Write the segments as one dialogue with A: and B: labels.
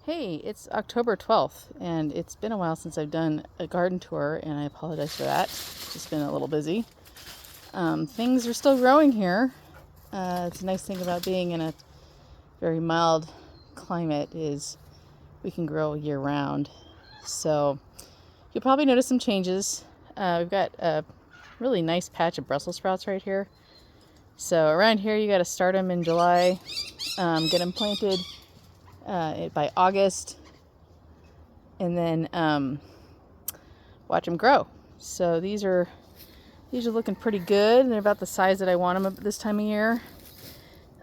A: Hey, it's October 12th, and it's been a while since I've done a garden tour, and I apologize for that. It's just been a little busy. Things are still growing here. It's a nice thing about being in a very mild climate is we can grow year round. So you'll probably notice some changes. We've got a really nice patch of Brussels sprouts right here. So around here you got to start them in July, get them planted by August, and then watch them grow. So these are looking pretty good. They're about the size that I want them at this time of year.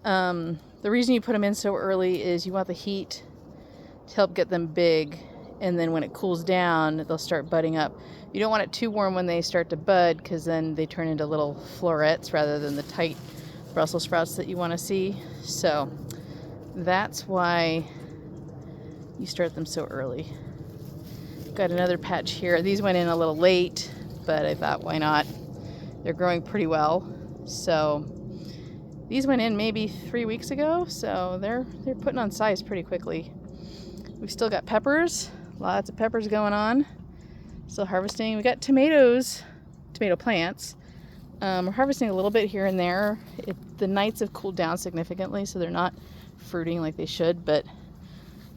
A: The reason you put them in so early is you want the heat to help get them big, and then when it cools down they'll start budding up. You don't want it too warm when they start to bud, because then they turn into little florets rather than the tight Brussels sprouts that you want to see. So that's why you start them so early. Got another patch here. These went in a little late, but I thought, why not? They're growing pretty well. So these went in maybe 3 weeks ago, so they're putting on size pretty quickly. We've still got peppers, lots of peppers going on. Still harvesting. We got tomatoes, tomato plants. We're harvesting a little bit here and there. The nights have cooled down significantly, so they're not fruiting like they should, but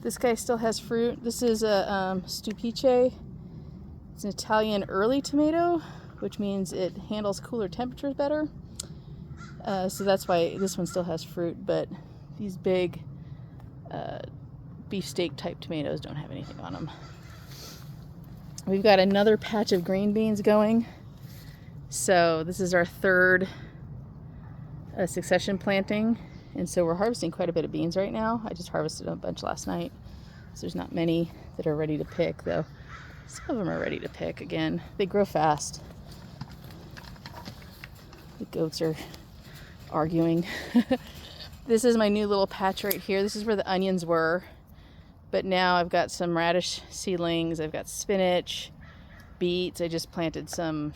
A: this guy still has fruit. This is a Stupice. It's an Italian early tomato, which means it handles cooler temperatures better. So that's why this one still has fruit, but these big beefsteak type tomatoes don't have anything on them. We've got another patch of green beans going. So this is our third succession planting, and so we're harvesting quite a bit of beans right now. I just harvested a bunch last night, so there's not many that are ready to pick, though some of them are ready to pick. Again, they grow fast. The goats are arguing. This is my new little patch right here. This is where the onions were, but now I've got some radish seedlings. I've got spinach, beets. I just planted some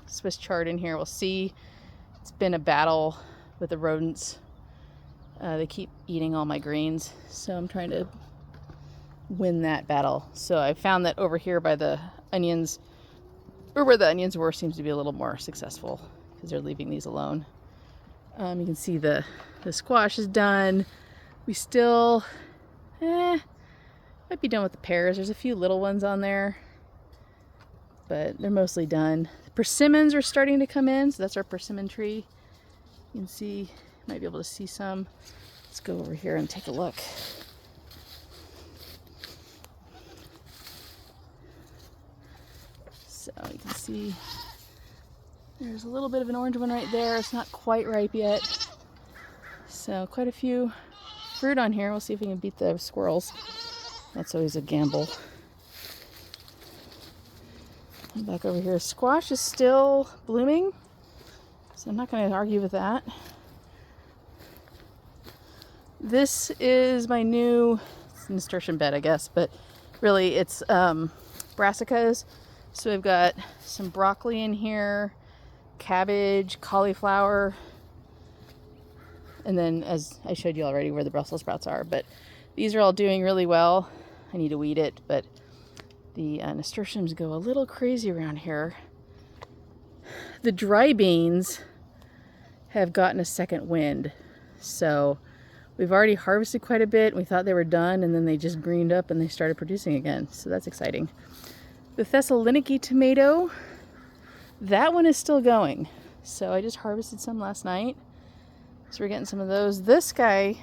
A: Swiss chard in here. We'll see. It's been a battle with the rodents. They keep eating all my greens, so I'm trying to win that battle. So I found that over here by the onions, or where the onions were, seems to be a little more successful because they're leaving these alone. You can see the squash is done. We still might be done with the pears. There's a few little ones on there, but they're mostly done. The persimmons are starting to come in, so that's our persimmon tree. You can see, might be able to see some. Let's go over here and take a look. So you can see there's a little bit of an orange one right there. It's not quite ripe yet. So quite a few fruit on here. We'll see if we can beat the squirrels. That's always a gamble. And back over here, squash is still blooming, so I'm not going to argue with that. This is my new nasturtium bed, I guess, but really it's brassicas. So we've got some broccoli in here, cabbage, cauliflower, and then, as I showed you already, where the Brussels sprouts are. But these are all doing really well. I need to weed it, but the nasturtiums go a little crazy around here. The dry beans have gotten a second wind, so we've already harvested quite a bit. We thought they were done, and then they just greened up and they started producing again, so that's exciting. The Thessaloniki tomato, that one is still going. So I just harvested some last night, so we're getting some of those. This guy,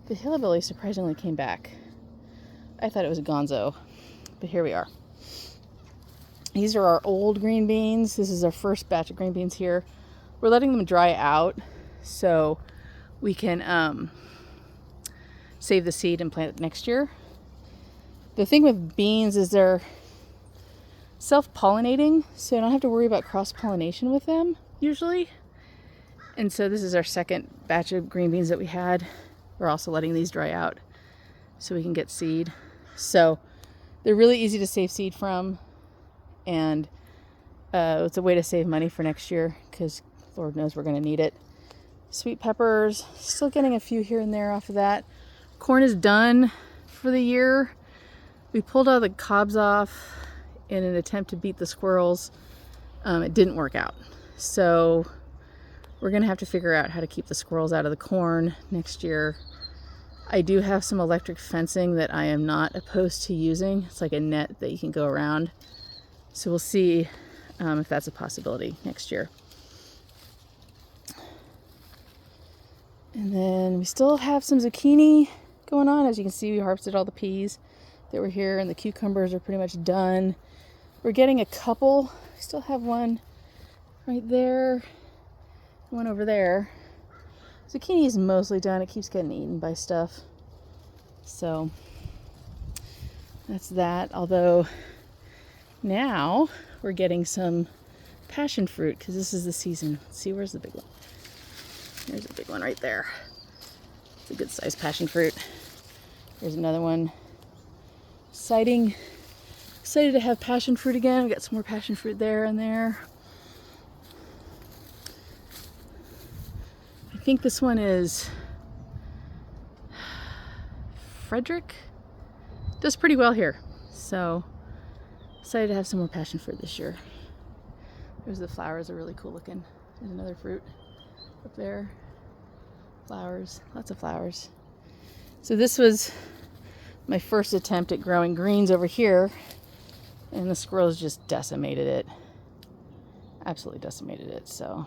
A: the hillbilly, surprisingly came back. I thought it was a gonzo, but here we are. These are our old green beans. This is our first batch of green beans here. We're letting them dry out so we can save the seed and plant it next year. The thing with beans is they're self-pollinating, so I don't have to worry about cross-pollination with them usually. And so this is our second batch of green beans that we had. We're also letting these dry out so we can get seed. So they're really easy to save seed from, and it's a way to save money for next year because Lord knows we're going to need it. Sweet peppers, still getting a few here and there off of that. Corn is done for the year. We pulled all the cobs off in an attempt to beat the squirrels. It didn't work out. So we're gonna have to figure out how to keep the squirrels out of the corn next year. I do have some electric fencing that I am not opposed to using. It's like a net that you can go around. So we'll see if that's a possibility next year. And then we still have some zucchini going on. As you can see, we harvested all the peas that were here, and the cucumbers are pretty much done. We're getting a couple. We still have one right there, one over there. Zucchini is mostly done. It keeps getting eaten by stuff. So that's that. Although now we're getting some passion fruit because this is the season. Let's see, where's the big one? There's a big one right there. It's a good sized passion fruit. Here's another one. Excited to have passion fruit again. We got some more passion fruit there and there. I think this one is Frederick. Does pretty well here. So excited to have some more passion fruit this year. There's the flowers are really cool looking. There's another fruit up there. Flowers, lots of flowers. So this was my first attempt at growing greens over here, and the squirrels just decimated it. Absolutely decimated it. So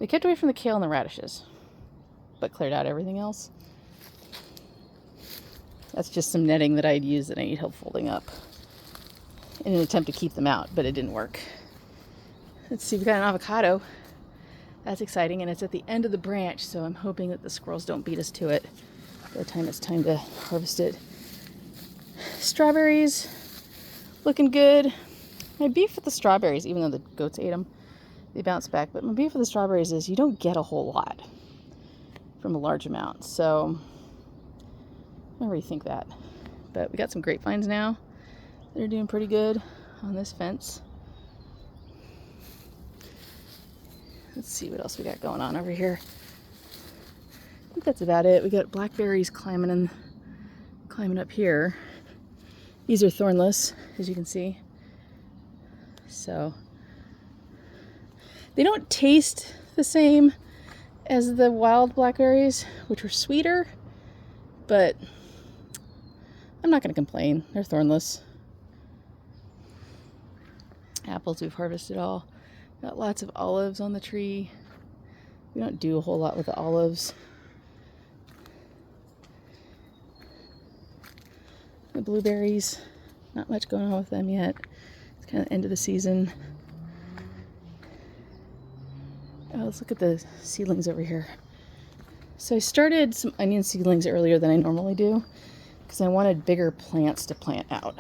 A: they kept away from the kale and the radishes, but cleared out everything else. That's just some netting that I'd used that I need help folding up in an attempt to keep them out, but it didn't work. Let's see, we got an avocado. That's exciting, and it's at the end of the branch, so I'm hoping that the squirrels don't beat us to it by the time it's time to harvest it. Strawberries, looking good. My beef with the strawberries, even though the goats ate them, they bounce back, but my beef with the strawberries is you don't get a whole lot from a large amount, so I rethink that. But we got some grapevines now. They're doing pretty good on this fence. Let's see what else we got going on over here. I think that's about it. We got blackberries climbing up here. These are thornless, as you can see. So they don't taste the same as the wild blackberries, which were sweeter, but I'm not going to complain. They're thornless. Apples we've harvested all. Got lots of olives on the tree. We don't do a whole lot with the olives. The blueberries, not much going on with them yet. It's kind of the end of the season. Oh, let's look at the seedlings over here. So I started some onion seedlings earlier than I normally do because I wanted bigger plants to plant out.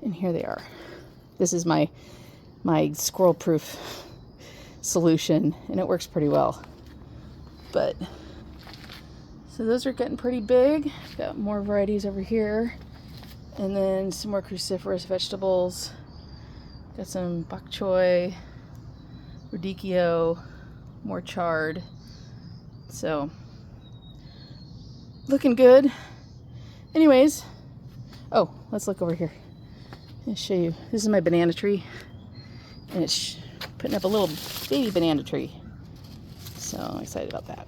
A: And here they are. This is my squirrel-proof solution, and it works pretty well. But so those are getting pretty big. Got more varieties over here, and then some more cruciferous vegetables. Got some bok choy, radicchio, more chard. So looking good. Anyways, oh, let's look over here. I'll show you. This is my banana tree, and it's putting up a little baby banana tree. So I'm excited about that.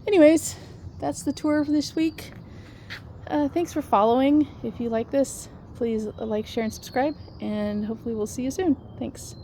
A: Anyways, that's the tour for this week. Thanks for following. If you like this, please like, share, and subscribe, and hopefully we'll see you soon. Thanks.